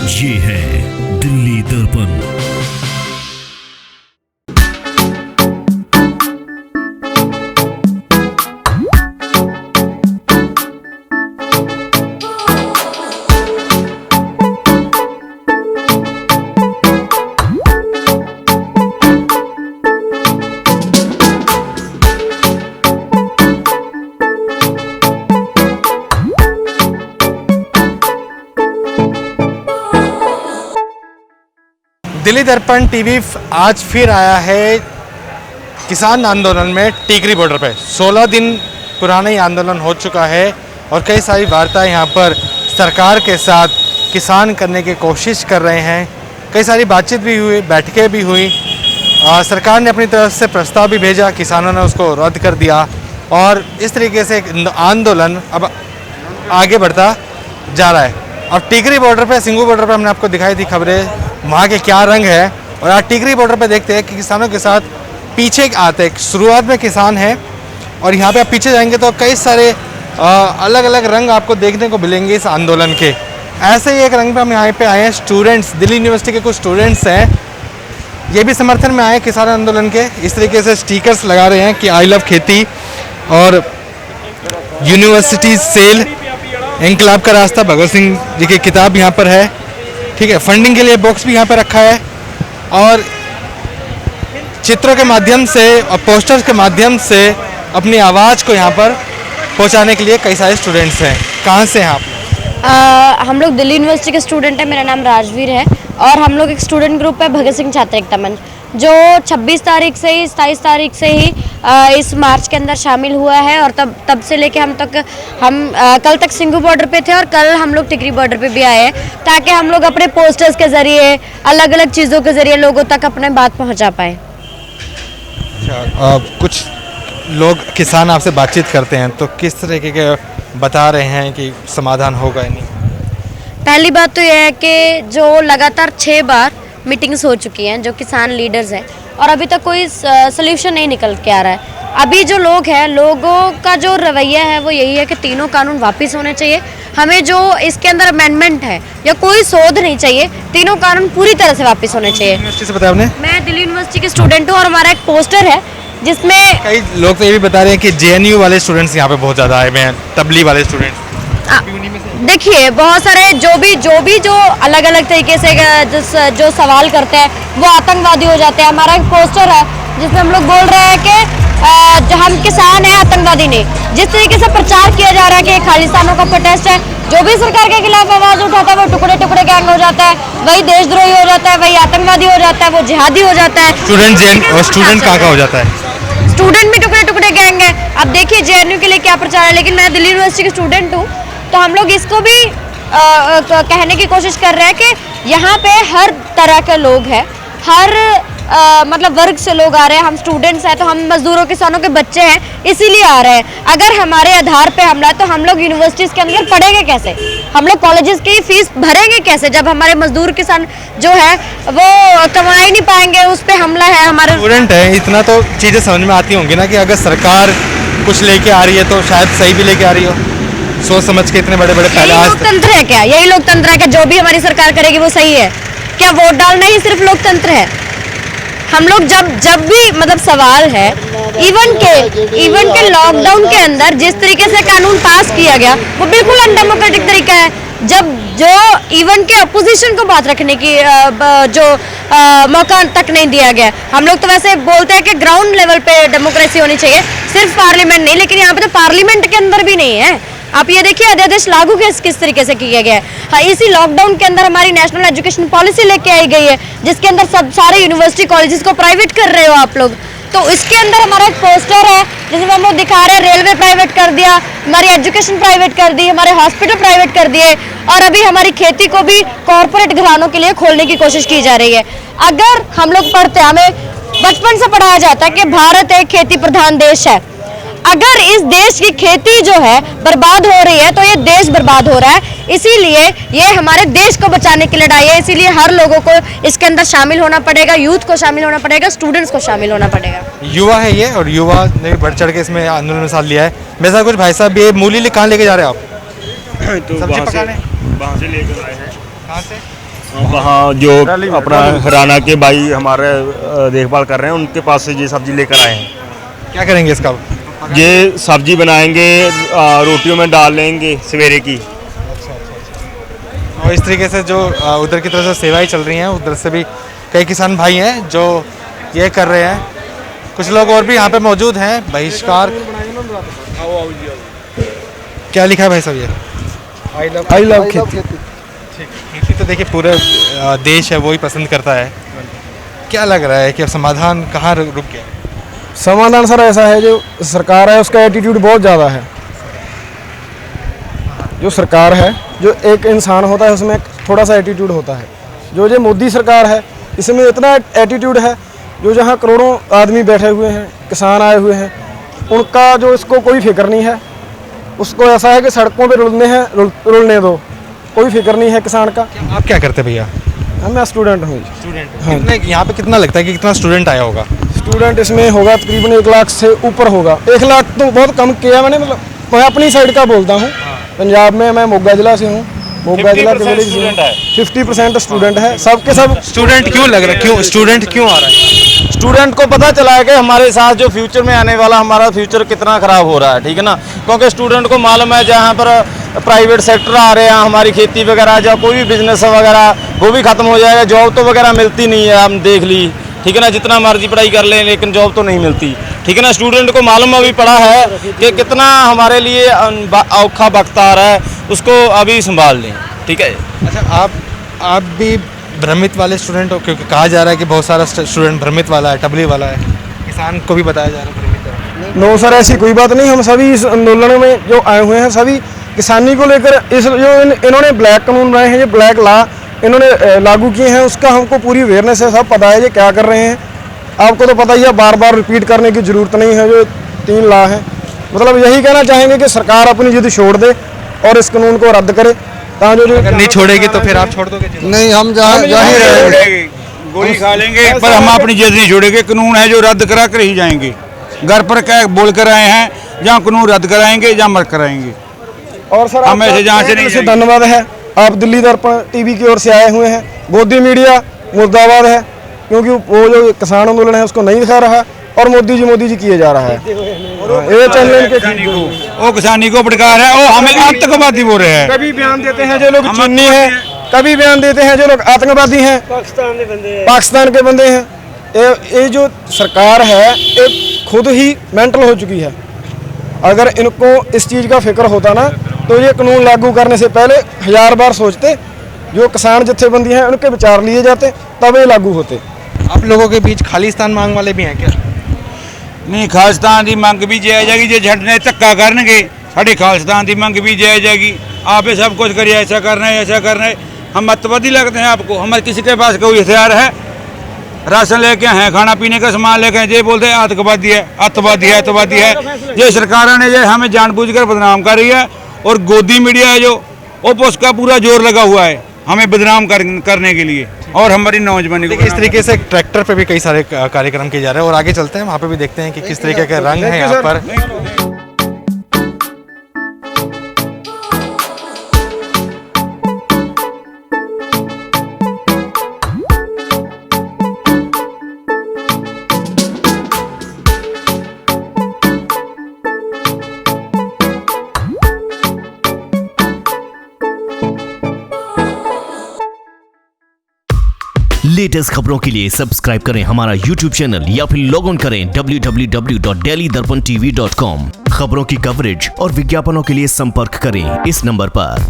ये है दिल्ली दर्पण। दिल्ली दर्पण टीवी आज फिर आया है किसान आंदोलन में टीकरी बॉर्डर पे। 16 दिन पुराना ये आंदोलन हो चुका है और कई सारी वार्ताएं यहाँ पर सरकार के साथ किसान करने की कोशिश कर रहे हैं। कई सारी बातचीत भी हुई, बैठकें भी हुई। सरकार ने अपनी तरफ से प्रस्ताव भी भेजा, किसानों ने उसको रद्द कर दिया और इस तरीके से आंदोलन अब आगे बढ़ता जा रहा है। और टीकरी बॉर्डर पे, सिंघू बॉर्डर पे हमने आपको दिखाई थी खबरें, वहाँ के क्या रंग है। और आज टीकरी बॉर्डर पे देखते हैं कि किसानों के साथ पीछे आते हैं। शुरुआत में किसान हैं और यहाँ पे आप पीछे जाएंगे तो कई सारे अलग अलग रंग आपको देखने को मिलेंगे इस आंदोलन के। ऐसे ही एक रंग पे हम यहाँ पे आए हैं, स्टूडेंट्स, दिल्ली यूनिवर्सिटी के कुछ स्टूडेंट्स हैं, ये भी समर्थन में आए किसान आंदोलन के। इस तरीके से स्टिकर्स लगा रहे हैं कि आई लव खेती और यूनिवर्सिटी सेल, इंकलाब का रास्ता, भगत सिंह जी की किताब यहाँ पर है। ठीक है, फंडिंग के लिए बॉक्स भी यहाँ पर रखा है और चित्रों के माध्यम से और पोस्टर्स के माध्यम से अपनी आवाज़ को यहाँ पर पहुँचाने के लिए कई सारे स्टूडेंट्स हैं। कहाँ से हैं आप? हम लोग दिल्ली यूनिवर्सिटी के स्टूडेंट हैं। मेरा नाम राजवीर है और हम लोग एक स्टूडेंट ग्रुप है भगत सिंह छात्र एकता मंच, जो 26 तारीख से ही 27 तारीख से ही इस मार्च के अंदर शामिल हुआ है। और तब से लेके हम कल तक सिंघू बॉर्डर पे थे और कल हम लोग टिकरी बॉर्डर पे भी आए हैं, ताकि हम लोग अपने पोस्टर्स के ज़रिए, अलग अलग चीज़ों के ज़रिए लोगों तक अपने बात पहुंचा पाए। कुछ लोग किसान आपसे बातचीत करते हैं तो किस तरीके के बता रहे हैं कि समाधान होगा या नहीं? पहली बात तो यह है कि जो लगातार 6 बार मीटिंग्स हो चुकी हैं, जो किसान लीडर्स हैं, और अभी तक कोई सल्यूशन नहीं निकल के आ रहा है। अभी जो लोग हैं, लोगों का जो रवैया है वो यही है कि तीनों कानून वापस होने चाहिए। हमें जो इसके अंदर अमेंडमेंट है या कोई शोध नहीं चाहिए, तीनों कानून पूरी तरह से वापस होने चाहिए। यूनिवर्सिटी से बताया आपने? मैं दिल्ली यूनिवर्सिटी के स्टूडेंट हूँ और हमारा एक पोस्टर है जिसमें कई लोग तो ये भी बता रहे हैं कि JNU वाले स्टूडेंट्स यहाँ पे बहुत ज़्यादा आए हुए हैं, तबली वाले स्टूडेंट्स। देखिए, बहुत सारे जो अलग अलग तरीके से जो सवाल करते हैं वो आतंकवादी हो जाते हैं। हमारा एक पोस्टर है जिसमें हम लोग बोल रहे हैं कि जो हम किसान हैं, आतंकवादी नहीं। जिस तरीके से प्रचार किया जा रहा है कि खालिस्तानों का प्रोटेस्ट है, जो भी सरकार के खिलाफ आवाज़ उठाता है वो टुकड़े टुकड़े गैंग हो जाता है, वही देशद्रोही हो जाता है, वही आतंकवादी हो जाता है, वो जिहादी हो जाता है। स्टूडेंट कहाँ हो जाता है? स्टूडेंट भी टुकड़े टुकड़े गैंग है। अब देखिए JNU के लिए क्या प्रचार है, लेकिन मैं दिल्ली यूनिवर्सिटी के स्टूडेंट हूँ तो हम लोग इसको भी कहने की कोशिश कर रहे हैं कि यहाँ पे हर तरह के लोग हैं, हर मतलब वर्ग से लोग आ रहे हैं। हम स्टूडेंट्स हैं तो हम मजदूरों किसानों के बच्चे हैं, इसीलिए आ रहे हैं। अगर हमारे आधार पे हमला है तो हम लोग यूनिवर्सिटीज़ के अंदर पढ़ेंगे कैसे, हम लोग कॉलेजेस की फीस भरेंगे कैसे, जब हमारे मजदूर किसान जो है वो कमा ही नहीं पाएंगे, उस पर हमला है। हमारे स्टूडेंट है, इतना तो चीज़ें समझ में आती होंगी ना कि अगर सरकार कुछ लेके आ रही है तो शायद सही भी लेके आ रही हो, सोच समझ के। इतने बड़े बड़े पहले लोकतंत्र है क्या? यही लोकतंत्र है क्या? जो भी हमारी सरकार करेगी वो सही है क्या? वोट डालना ही सिर्फ लोकतंत्र है? हम लोग जब भी मतलब सवाल है, इवन के लॉकडाउन के अंदर जिस तरीके से कानून पास किया गया वो बिल्कुल अनडेमोक्रेटिक तरीका है। जब जो इवन के अपोजिशन को बात रखने की मौका तक नहीं दिया गया। हम लोग तो वैसे बोलते हैं कि ग्राउंड लेवल पे डेमोक्रेसी होनी चाहिए, सिर्फ पार्लियामेंट नहीं, लेकिन यहाँ पे तो पार्लियामेंट के अंदर भी नहीं है। आप ये देखिए अध्यादेश लागू किस तरीके से किया गया है। हाँ, इसी लॉकडाउन के अंदर हमारी नेशनल एजुकेशन पॉलिसी लेके आई गई है, जिसके अंदर सारे यूनिवर्सिटी कॉलेजेस को प्राइवेट कर रहे हो आप लोग। तो इसके अंदर हमारा एक पोस्टर है जिसमें हम लोग दिखा रहे हैं रेलवे प्राइवेट कर दिया, हमारी एजुकेशन प्राइवेट कर दी, हमारे हॉस्पिटल प्राइवेट कर दिए, और अभी हमारी खेती को भी कॉरपोरेट घरानों के लिए खोलने की कोशिश की जा रही है। अगर हम लोग पढ़ते, हमें बचपन से पढ़ाया जाता है कि भारत एक खेती प्रधान देश है। अगर इस देश की खेती जो है बर्बाद हो रही है तो ये देश बर्बाद हो रहा है। इसीलिए ये हमारे देश को बचाने की लड़ाई है, इसीलिए हर लोगों को इसके अंदर शामिल होना पड़ेगा, यूथ को शामिल होना पड़ेगा, स्टूडेंट्स को शामिल होना पड़ेगा। युवा है ये, और युवा ने बढ़ चढ़ के इसमें आंदोलन में साथ लिया है। मेरे साथ कुछ भाई साहब, ये मूली कहाँ लेके जा रहे हैं आप? तो सब्जी पकाने? वहाँ से लेकर आए हैं। कहाँ से? वहाँ जो अपना हरियाणा के भाई हमारे देखभाल कर रहे हैं, उनके पास से ये सब्जी लेकर आए हैं। क्या करेंगे इसका? ये सब्जी बनाएंगे, रोटियों में डाल लेंगे सवेरे की। और इस तरीके से जो उधर की तरफ से सेवाएं चल रही हैं, उधर से भी कई किसान भाई हैं जो ये कर रहे हैं। कुछ लोग और भी यहाँ पे मौजूद हैं। बहिष्कार क्या लिखा है भाई साहब? ये आई लव खेती। खेती तो देखिए पूरे देश है वो ही पसंद करता है। क्या लग रहा है कि अब समाधान कहाँ रुक गया? समाधान सर ऐसा है, जो सरकार है उसका एटीट्यूड बहुत ज़्यादा है। जो सरकार है, जो एक इंसान होता है उसमें थोड़ा सा एटीट्यूड होता है। जो ये मोदी सरकार है इसमें इतना एटीट्यूड है, जो जहाँ करोड़ों आदमी बैठे हुए हैं, किसान आए हुए हैं, उनका जो इसको कोई फिक्र नहीं है। उसको ऐसा है कि सड़कों पे रुलने दो, कोई फिक्र नहीं है किसान का। आप क्या करते भैया? मैं स्टूडेंट हूँ। स्टूडेंट यहाँ पे कितना लगता है कि कितना स्टूडेंट आया होगा? स्टूडेंट इसमें होगा तकरीबन 1 लाख से ऊपर होगा। 1 लाख तो बहुत कम किया मैंने, मतलब मैं अपनी साइड का बोलता हूँ। पंजाब में मैं मोगा जिला से हूँ, मोगा जिला के विलेज से 50% स्टूडेंट है। सबके सब स्टूडेंट क्यों लग रहा है? क्यों स्टूडेंट क्यों आ रहा है? स्टूडेंट को पता चला है कि हमारे साथ जो फ्यूचर में आने वाला हमारा फ्यूचर कितना ख़राब हो रहा है, ठीक है ना। क्योंकि स्टूडेंट को मालूम है जहाँ पर प्राइवेट सेक्टर आ रहे हैं, हमारी खेती वगैरह या कोई भी बिजनेस वगैरह वो भी ख़त्म हो जाएगा। जॉब तो वगैरह मिलती नहीं है, हम देख ली, ठीक है ना। जितना मर्जी पढ़ाई कर लें लेकिन जॉब तो नहीं मिलती, ठीक है ना। स्टूडेंट को मालूम अभी पड़ा है कि कितना हमारे लिए औखा वक्त आ रहा है, उसको अभी संभाल लें, ठीक है। अच्छा, आप भी भ्रमित वाले स्टूडेंट हो? क्योंकि कहा जा रहा है कि बहुत सारा स्टूडेंट भ्रमित वाला है, टबली वाला है। किसान को भी बताया जा रहा है भ्रमित है। नो सर, ऐसी कोई बात नहीं। हम सभी इस आंदोलन में जो आए हुए हैं, सभी किसानी को लेकर इस जो इन्होंने ब्लैक कानून बनाए हैं, ये ब्लैक लॉ इन्होंने लागू किए हैं, उसका हमको पूरी अवेयरनेस है, सब पता है ये क्या कर रहे हैं। आपको तो पता ही है, बार बार रिपीट करने की ज़रूरत नहीं है। जो 3 लॉ हैं, मतलब यही कहना चाहेंगे कि सरकार अपनी जिद छोड़ दे और इस कानून को रद्द करे। जो अगर नहीं छोड़ेगी तो फिर आप छोड़ दोगे? नहीं, हम जहाँ रहेंगे, गोली खा लेंगे, पर हम अपनी जिद नहीं छोड़ेंगे। कानून है जो रद्द करा कर ही जाएंगे। घर पर क्या बोल कर आए हैं, जहाँ कानून रद्द कराएंगे जहाँ मर कराएंगे। और सर हम ऐसे जहाँ से नहीं धन्यवाद है, आप दिल्ली दर्पण टीवी की ओर से आए हुए हैं। गोदी मीडिया मुर्दाबाद है, क्योंकि वो जो किसान आंदोलन है उसको नहीं दिखा रहा और मोदी जी किए जा रहा है। ये चैनल के किसानी को भड़का रहा है, वो हमें आतंकवादी बोल रहे हैं। कभी बयान देते हैं जो लोग चुन्नी है, कभी बयान देते हैं जो लोग आतंकवादी हैं, पाकिस्तान के बंदे हैं। ये जो सरकार है ये खुद ही मेंटल हो चुकी है। अगर इनको इस चीज़ का फिक्र होता ना, तो ये कानून लागू करने से पहले 1000 बार सोचते। जो किसान जत्थेबंदी हैं उनके विचार लिए जाते, तब ये लागू होते। आप लोगों के बीच खालिस्तान मांग वाले भी हैं क्या? नहीं, खालिस्तान की मंग भी जायज जाएगी। जो झटने धक्का करनगे साढ़े खालिस्तान की मंग भी जायज जाएगी। आप ये सब कुछ करिए, ऐसा करना है, ऐसा करना है। हम अतवादी लगते हैं आपको? हमारे किसी के पास कोई हथियार है? राशन लेके हैं, खाना पीने का सामान लेके हैं, ये बोलते हैं आतंकवादी है, अतवादी है, अतवादी है। ये सरकार ने ये हमें जानबूझकर बदनाम कर रही है। और गोदी मीडिया है जो उसका पूरा जोर लगा हुआ है हमें बदनाम करने के लिए और हमारी नौजवानी को। इस तरीके से ट्रैक्टर पे भी कई सारे कार्यक्रम किए जा रहे हैं और आगे चलते हैं, वहाँ पे भी देखते हैं कि किस तरीके के रंग है यहाँ पर। लेटेस्ट खबरों के लिए सब्सक्राइब करें हमारा YouTube चैनल या फिर लॉग ऑन करें www.delhidarpantv.com। खबरों की कवरेज और विज्ञापनों के लिए संपर्क करें इस नंबर पर।